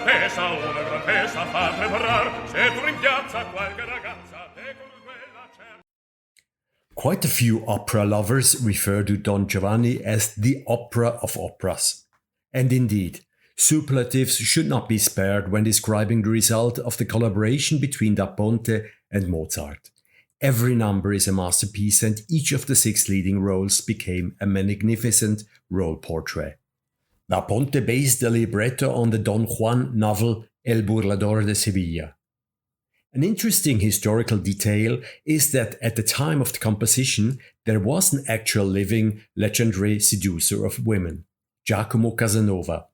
pesa, una gran pesa fa preparar, se tu in piazza qualche ragazza te con quella certa. Quite a few opera lovers refer to Don Giovanni as the opera of operas. And indeed, superlatives should not be spared when describing the result of the collaboration between Da Ponte and Mozart. Every number is a masterpiece, and each of the 6 leading roles became a magnificent role portrait. Da Ponte based the libretto on the Don Juan novel El Burlador de Sevilla. An interesting historical detail is that at the time of the composition, there was an actual living legendary seducer of women, Giacomo Casanova.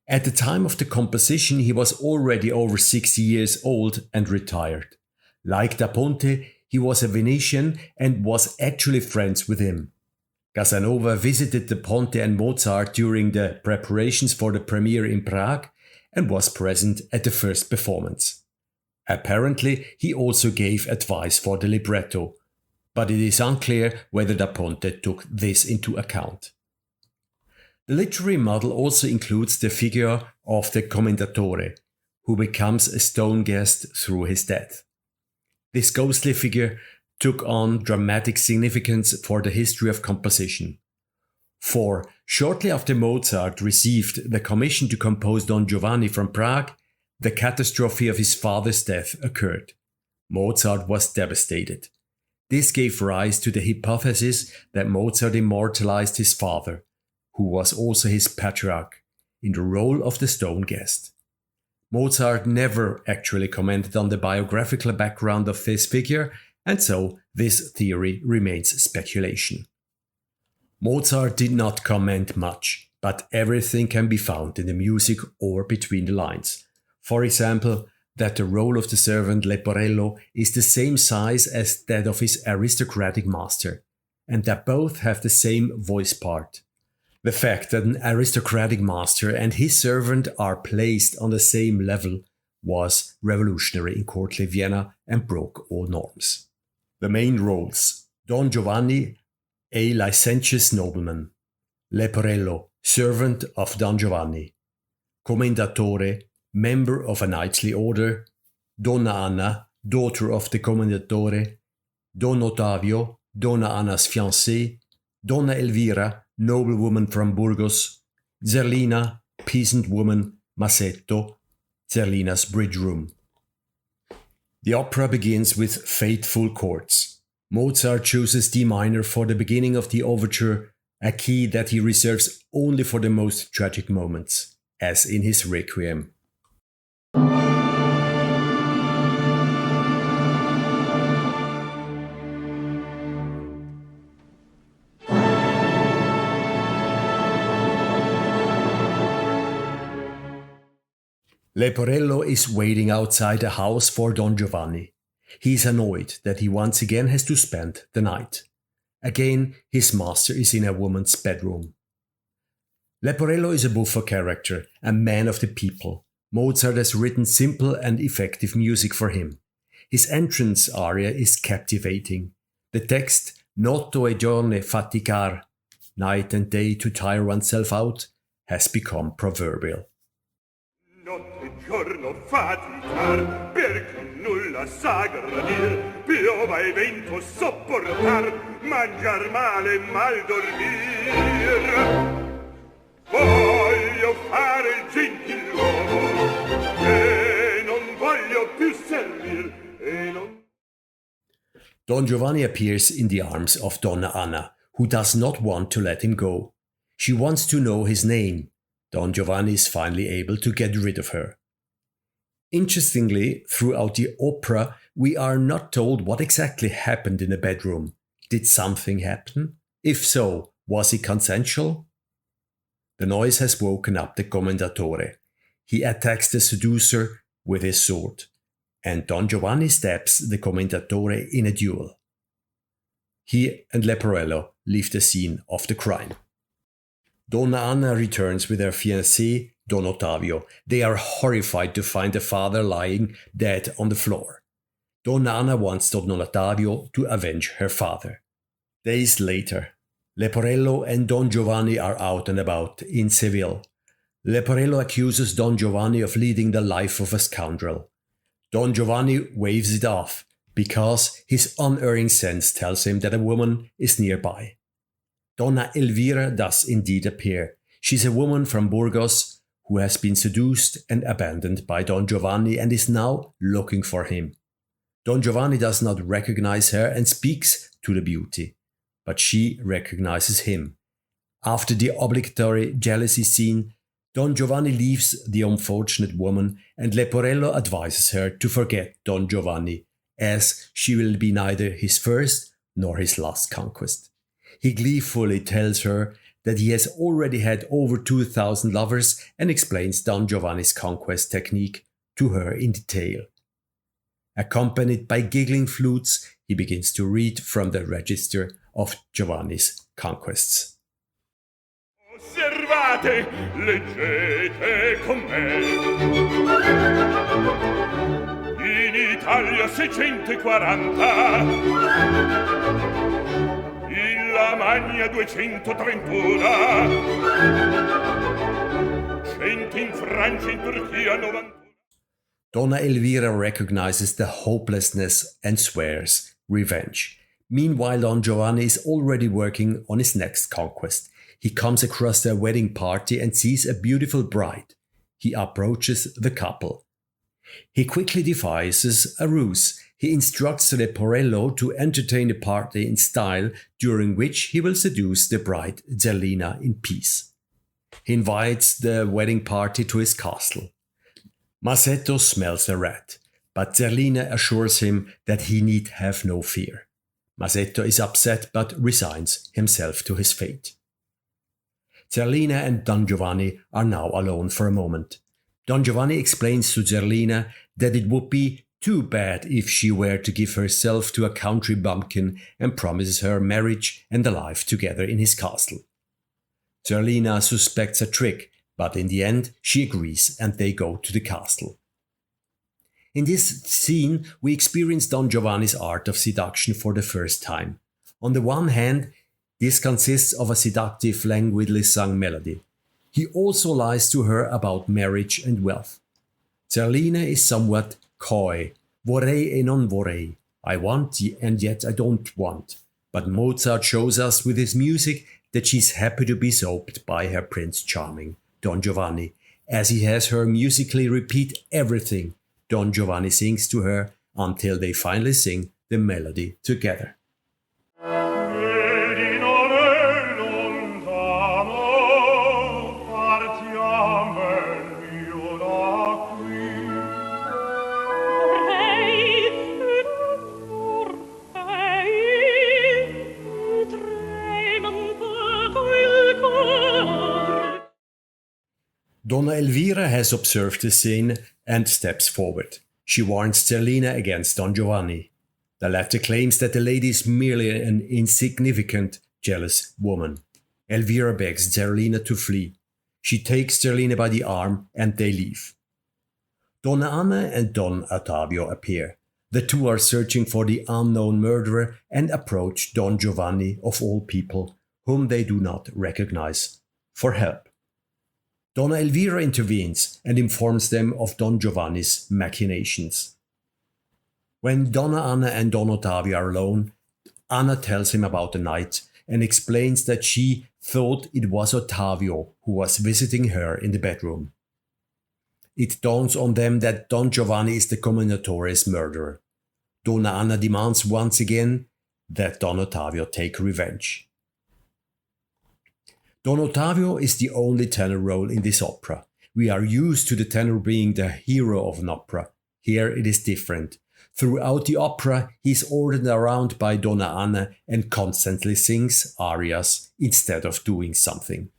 At the time of the composition, he was already over 60 years old and retired. Like Da Ponte, he was a Venetian and was actually friends with him. Casanova visited Da Ponte and Mozart during the preparations for the premiere in Prague and was present at the first performance. Apparently, he also gave advice for the libretto, but it is unclear whether Da Ponte took this into account. The literary model also includes the figure of the commendatore, who becomes a stone guest through his death. This ghostly figure took on dramatic significance for the history of composition. For shortly after Mozart received the commission to compose Don Giovanni from Prague, the catastrophe of his father's death occurred. Mozart was devastated. This gave rise to the hypothesis that Mozart immortalized his father, who was also his patriarch, in the role of the stone guest. Mozart never actually commented on the biographical background of this figure, and so this theory remains speculation. Mozart did not comment much, but everything can be found in the music or between the lines. For example, that the role of the servant Leporello is the same size as that of his aristocratic master, and that both have the same voice part. The fact that an aristocratic master and his servant are placed on the same level was revolutionary in courtly Vienna and broke all norms. The main roles: Don Giovanni, a licentious nobleman; Leporello, servant of Don Giovanni; Commendatore, member of a knightly order; Donna Anna, daughter of the Commendatore; Don Ottavio, Donna Anna's fiancé; Donna Elvira, noblewoman from Burgos; Zerlina, peasant woman; Masetto, Zerlina's bridge room. The opera begins with fateful chords. Mozart chooses D minor for the beginning of the overture, a key that he reserves only for the most tragic moments, as in his Requiem. Leporello is waiting outside the house for Don Giovanni. He is annoyed that he once again has to spend the night. Again, his master is in a woman's bedroom. Leporello is a buffo character, a man of the people. Mozart has written simple and effective music for him. His entrance aria is captivating. The text, Notto e giorno faticar, night and day to tire oneself out, has become proverbial. Notte e giorno faticar, perché nulla sa gradir, piova e vento sopportar, mangiar male e mal dormir. Voglio fare il gentiluomo e non voglio più servir e non... Don Giovanni appears in the arms of Donna Anna, who does not want to let him go. She wants to know his name. Don Giovanni is finally able to get rid of her. Interestingly, throughout the opera, we are not told what exactly happened in the bedroom. Did something happen? If so, was it consensual? The noise has woken up the Commendatore. He attacks the seducer with his sword, and Don Giovanni stabs the Commendatore in a duel. He and Leporello leave the scene of the crime. Donna Anna returns with her fiancé, Don Ottavio. They are horrified to find the father lying dead on the floor. Donna Anna wants Don Ottavio to avenge her father. Days later, Leporello and Don Giovanni are out and about in Seville. Leporello accuses Don Giovanni of leading the life of a scoundrel. Don Giovanni waves it off because his unerring sense tells him that a woman is nearby. Donna Elvira does indeed appear. She's a woman from Burgos who has been seduced and abandoned by Don Giovanni and is now looking for him. Don Giovanni does not recognize her and speaks to the beauty, but she recognizes him. After the obligatory jealousy scene, Don Giovanni leaves the unfortunate woman and Leporello advises her to forget Don Giovanni, as she will be neither his first nor his last conquest. He gleefully tells her that he has already had over 2,000 lovers and explains Don Giovanni's conquest technique to her in detail. Accompanied by giggling flutes, he begins to read from the register of Giovanni's conquests. Osservate, leggete con me. In Italia 640, in Lamagna 231, 100 in Francia, in Turchia 91. Donna Elvira recognizes the hopelessness and swears revenge. Meanwhile, Don Giovanni is already working on his next conquest. He comes across their wedding party and sees a beautiful bride. He approaches the couple. He quickly devises a ruse. He instructs Leporello to entertain the party in style, during which he will seduce the bride Zerlina in peace. He invites the wedding party to his castle. Masetto smells a rat, but Zerlina assures him that he need have no fear. Masetto is upset but resigns himself to his fate. Zerlina and Don Giovanni are now alone for a moment. Don Giovanni explains to Zerlina that it would be too bad if she were to give herself to a country bumpkin and promises her marriage and a life together in his castle. Zerlina suspects a trick, but in the end she agrees and they go to the castle. In this scene, we experience Don Giovanni's art of seduction for the first time. On the one hand, this consists of a seductive, languidly sung melody. He also lies to her about marriage and wealth. Zerlina is somewhat coy, vorrei e non vorrei, I want and yet I don't want. But Mozart shows us with his music that she's happy to be soaped by her Prince Charming, Don Giovanni, as he has her musically repeat everything Don Giovanni sings to her until they finally sing the melody together. Donna Elvira has observed the scene and steps forward. She warns Zerlina against Don Giovanni. The latter claims that the lady is merely an insignificant, jealous woman. Elvira begs Zerlina to flee. She takes Zerlina by the arm and they leave. Donna Anna and Don Ottavio appear. The two are searching for the unknown murderer and approach Don Giovanni, of all people, whom they do not recognize, for help. Donna Elvira intervenes and informs them of Don Giovanni's machinations. When Donna Anna and Don Ottavio are alone, Anna tells him about the night and explains that she thought it was Ottavio who was visiting her in the bedroom. It dawns on them that Don Giovanni is the notorious murderer. Donna Anna demands once again that Don Ottavio take revenge. Don Ottavio is the only tenor role in this opera. We are used to the tenor being the hero of an opera. Here it is different. Throughout the opera, he is ordered around by Donna Anna and constantly sings arias instead of doing something.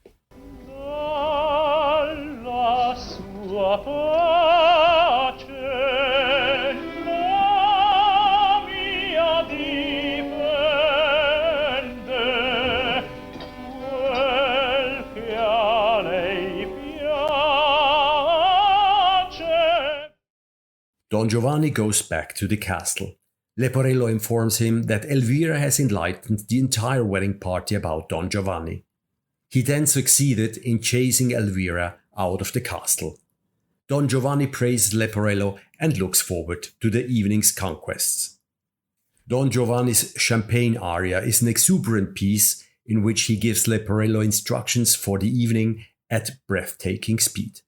Don Giovanni goes back to the castle. Leporello informs him that Elvira has enlightened the entire wedding party about Don Giovanni. He then succeeded in chasing Elvira out of the castle. Don Giovanni praises Leporello and looks forward to the evening's conquests. Don Giovanni's champagne aria is an exuberant piece in which he gives Leporello instructions for the evening at breathtaking speed.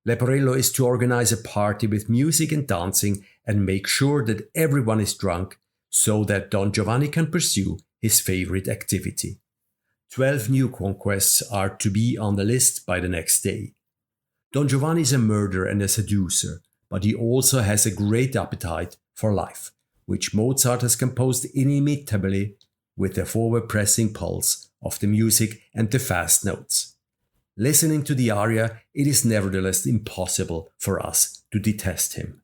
Leporello is to organize a party with music and dancing and make sure that everyone is drunk so that Don Giovanni can pursue his favorite activity. 12 new conquests are to be on the list by the next day. Don Giovanni is a murderer and a seducer, but he also has a great appetite for life, which Mozart has composed inimitably with the forward-pressing pulse of the music and the fast notes. Listening to the aria, it is nevertheless impossible for us to detest him.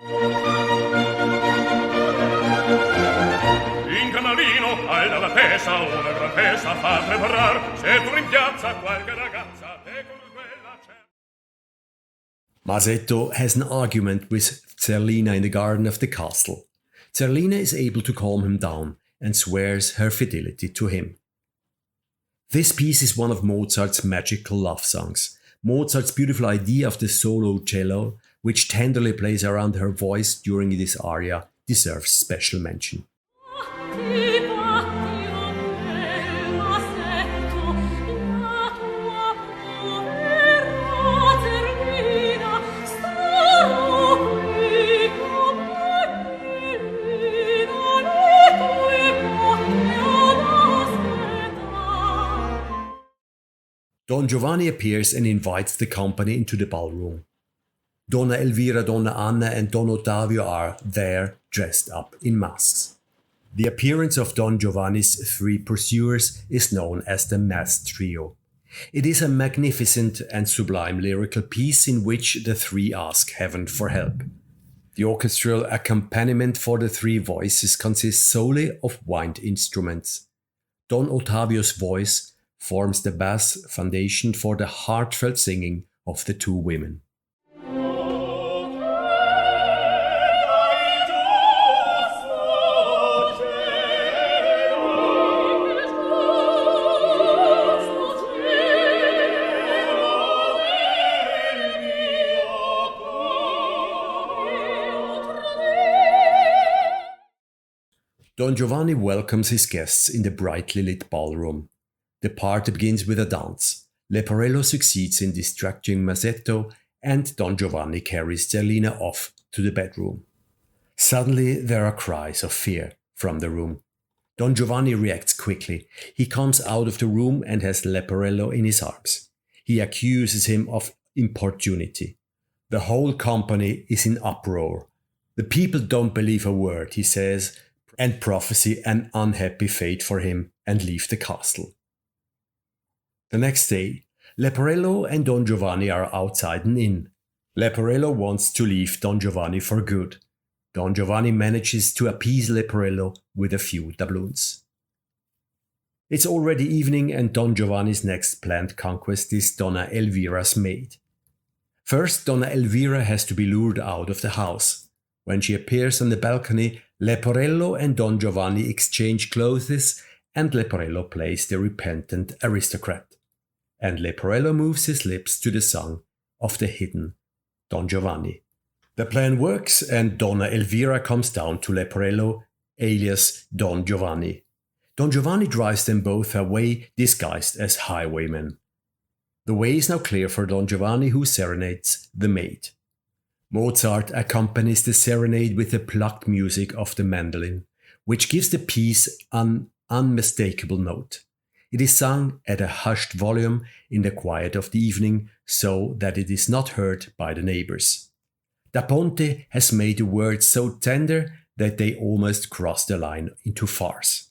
In canalino, alla la pesa, una gran pesa fa preparar, se tu rimpiazza qualche ragazza, te con quella c'è. Masetto has an argument with Zerlina in the garden of the castle. Zerlina is able to calm him down and swears her fidelity to him. This piece is one of Mozart's magical love songs. Mozart's beautiful idea of the solo cello, which tenderly plays around her voice during this aria, deserves special mention. Don Giovanni appears and invites the company into the ballroom. Donna Elvira, Donna Anna and Don Ottavio are there dressed up in masks. The appearance of Don Giovanni's three pursuers is known as the Masked Trio. It is a magnificent and sublime lyrical piece in which the three ask heaven for help. The orchestral accompaniment for the three voices consists solely of wind instruments. Don Ottavio's voice forms the bass foundation for the heartfelt singing of the two women. Don Giovanni welcomes his guests in the brightly lit ballroom. The party begins with a dance. Leporello succeeds in distracting Masetto, and Don Giovanni carries Zerlina off to the bedroom. Suddenly there are cries of fear from the room. Don Giovanni reacts quickly. He comes out of the room and has Leporello in his arms. He accuses him of importunity. The whole company is in uproar. The people don't believe a word, he says, and prophesy an unhappy fate for him and leave the castle. The next day, Leporello and Don Giovanni are outside an inn. Leporello wants to leave Don Giovanni for good. Don Giovanni manages to appease Leporello with a few doubloons. It's already evening and Don Giovanni's next planned conquest is Donna Elvira's maid. First, Donna Elvira has to be lured out of the house. When she appears on the balcony, Leporello and Don Giovanni exchange clothes and Leporello plays the repentant aristocrat. And Leporello moves his lips to the song of the hidden Don Giovanni. The plan works and Donna Elvira comes down to Leporello, alias Don Giovanni. Don Giovanni drives them both away disguised as highwaymen. The way is now clear for Don Giovanni, who serenades the maid. Mozart accompanies the serenade with the plucked music of the mandolin, which gives the piece an unmistakable note. It is sung at a hushed volume in the quiet of the evening so that it is not heard by the neighbors. Da Ponte has made the words so tender that they almost cross the line into farce.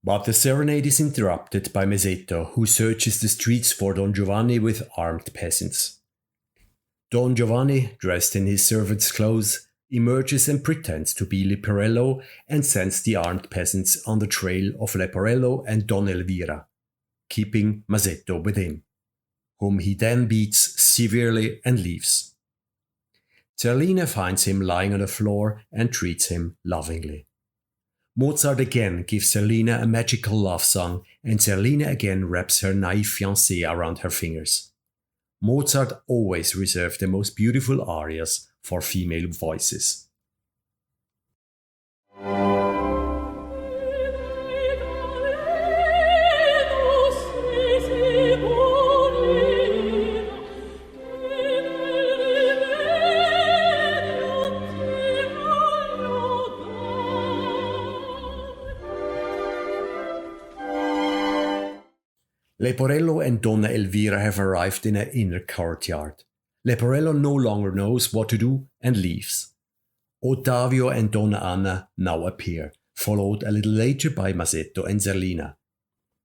But the serenade is interrupted by Masetto, who searches the streets for Don Giovanni with armed peasants. Don Giovanni, dressed in his servant's clothes, emerges and pretends to be Leporello and sends the armed peasants on the trail of Leporello and Donna Elvira, keeping Masetto with him, whom he then beats severely and leaves. Zerlina finds him lying on the floor and treats him lovingly. Mozart again gives Zerlina a magical love song, and Zerlina again wraps her naive fiancé around her fingers. Mozart always reserved the most beautiful arias for female voices. Leporello and Donna Elvira have arrived in an inner courtyard. Leporello no longer knows what to do and leaves. Ottavio and Donna Anna now appear, followed a little later by Masetto and Zerlina.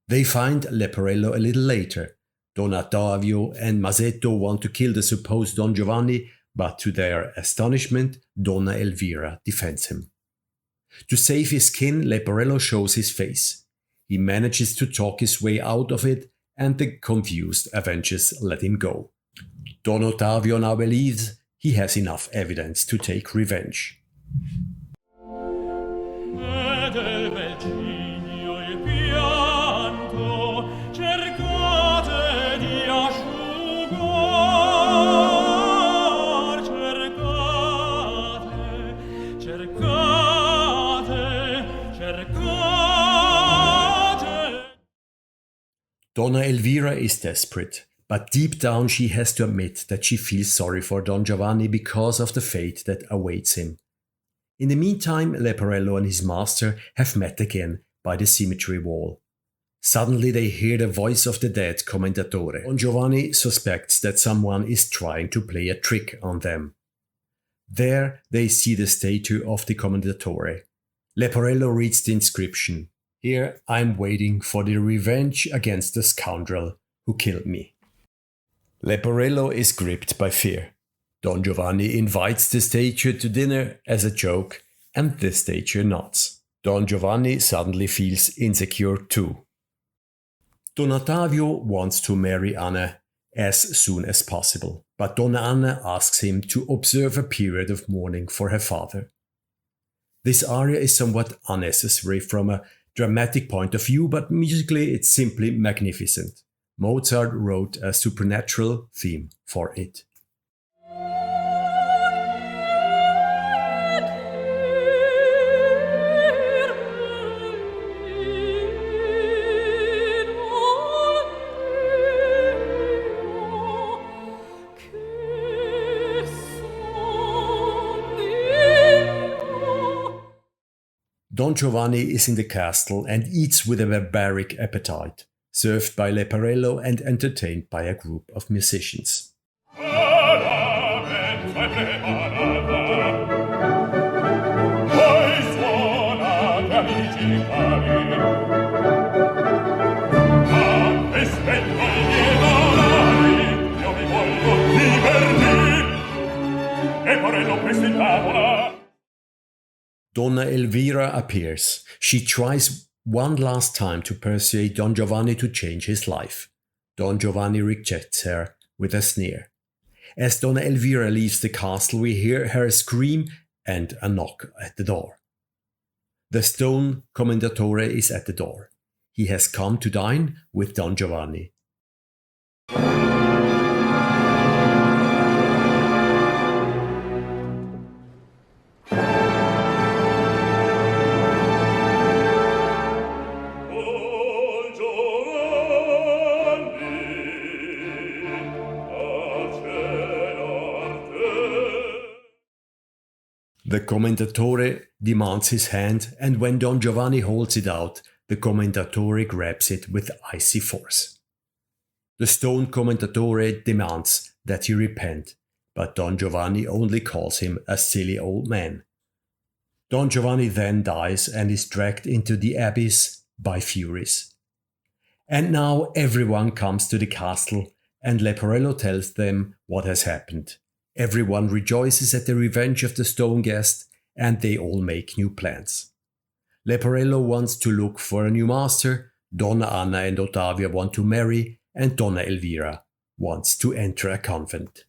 They find Leporello a little later. Don Ottavio and Masetto want to kill the supposed Don Giovanni, but to their astonishment, Donna Elvira defends him. To save his skin, Leporello shows his face. He manages to talk his way out of it, and the confused Avengers let him go. Don Ottavio now believes he has enough evidence to take revenge. Donna Elvira is desperate, but deep down she has to admit that she feels sorry for Don Giovanni because of the fate that awaits him. In the meantime, Leporello and his master have met again by the cemetery wall. Suddenly they hear the voice of the dead Commendatore. Don Giovanni suspects that someone is trying to play a trick on them. There they see the statue of the Commendatore. Leporello reads the inscription, "Here I'm waiting for the revenge against the scoundrel who killed me." Leporello is gripped by fear. Don Giovanni invites the statue to dinner as a joke, and the statue nods. Don Giovanni suddenly feels insecure too. Don Ottavio wants to marry Anna as soon as possible, but Donna Anna asks him to observe a period of mourning for her father. This aria is somewhat unnecessary from a dramatic point of view, but musically it's simply magnificent. Mozart wrote a supernatural theme for it. Don Giovanni is in the castle and eats with a barbaric appetite, served by Leporello and entertained by a group of musicians. Donna Elvira appears. She tries one last time to persuade Don Giovanni to change his life. Don Giovanni rejects her with a sneer. As Donna Elvira leaves the castle, we hear her scream and a knock at the door. The stone Commendatore is at the door. He has come to dine with Don Giovanni. The Commendatore demands his hand, and when Don Giovanni holds it out, the Commendatore grabs it with icy force. The stone Commendatore demands that he repent, but Don Giovanni only calls him a silly old man. Don Giovanni then dies and is dragged into the abyss by Furies. And now everyone comes to the castle, and Leporello tells them what has happened. Everyone rejoices at the revenge of the stone guest, and they all make new plans. Leporello wants to look for a new master, Donna Anna and Ottavia want to marry, and Donna Elvira wants to enter a convent.